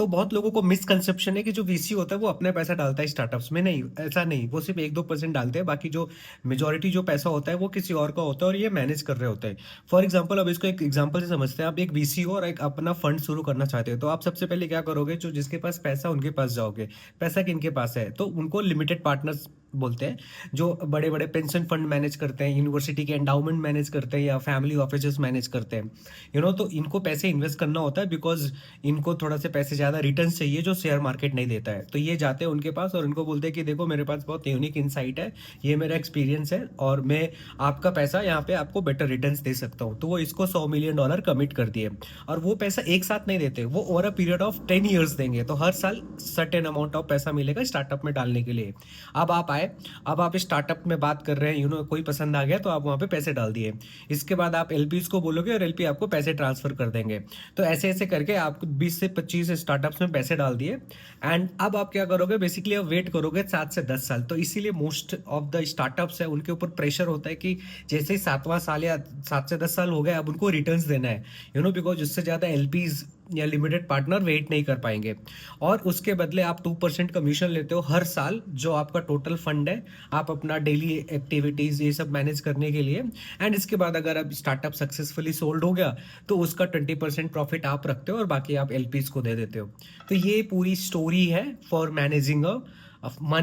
तो बहुत लोगों को मिसकंसेप्शन है कि जो वीसी होता है वो अपना पैसा डालता है स्टार्टअप्स में। नहीं, ऐसा नहीं, वो सिर्फ 1-2% डालते हैं, बाकी जो मेजॉरिटी जो पैसा होता है वो किसी और का होता है और ये मैनेज कर रहे होते हैं। फॉर एग्जांपल, अब इसको एक एग्जांपल से समझते हैं। आप एक वीसी हो और एक अपना फंड शुरू करना चाहते हो, तो आप सबसे पहले क्या करोगे? जो जिसके पास पैसा उनके पास जाओगे। पैसा किनके पास है? तो उनको लिमिटेड पार्टनर्स बोलते हैं, जो बड़े बड़े पेंशन फंड मैनेज करते हैं, यूनिवर्सिटी के एंडाउमेंट मैनेज करते हैं या फैमिली ऑफिस मैनेज करते हैं। तो इनको पैसे इन्वेस्ट करना होता है, बिकॉज इनको थोड़ा से पैसे ज़्यादा रिटर्न चाहिए जो शेयर मार्केट नहीं देता है। तो ये जाते हैं उनके पास और उनको बोलते हैं कि देखो, मेरे पास बहुत यूनिक इंसाइट है, ये मेरा एक्सपीरियंस है और मैं आपका पैसा यहाँ पे आपको बेटर रिटर्न्स दे सकता हूँ। तो वो इसको $100 मिलियन कमिट कर दिए। और वो पैसा एक साथ नहीं देते, वो over a period of 10 years देंगे। तो हर साल सर्टेन अमाउंट ऑफ पैसा मिलेगा स्टार्टअप में डालने के लिए। अब आप आए, अब आप स्टार्टअप में बात कर रहे हैं, कोई पसंद आ गया तो आप वहाँ पे पैसे डाल दिए। इसके बाद आप एलपीज को बोलोगे और एलपी आपको पैसे ट्रांसफर कर देंगे। तो ऐसे ऐसे करके आपको 20 से 25 स्टार्टअप्स में पैसे डाल दिए। एंड अब आप क्या करोगे? बेसिकली आप वेट करोगे 7 से 10 साल। तो इसीलिए मोस्ट ऑफ द स्टार्टअप्स है उनके ऊपर प्रेशर होता है कि जैसे ही 7वां साल या 7 से 10 साल हो गए, अब उनको रिटर्न्स देना है। बिकॉज उससे ज़्यादा एलपीज या लिमिटेड पार्टनर वेट नहीं कर पाएंगे। और उसके बदले आप 2% कमीशन लेते हो हर साल, जो आपका टोटल फंड है, आप अपना डेली एक्टिविटीज़ ये सब मैनेज करने के लिए। एंड इसके बाद अगर अब स्टार्टअप सक्सेसफुली सोल्ड हो गया तो उसका 20% प्रॉफिट आप रखते हो और बाकी आप एलपीज को दे देते हो। तो ये पूरी स्टोरी है फॉर मैनेजिंग अ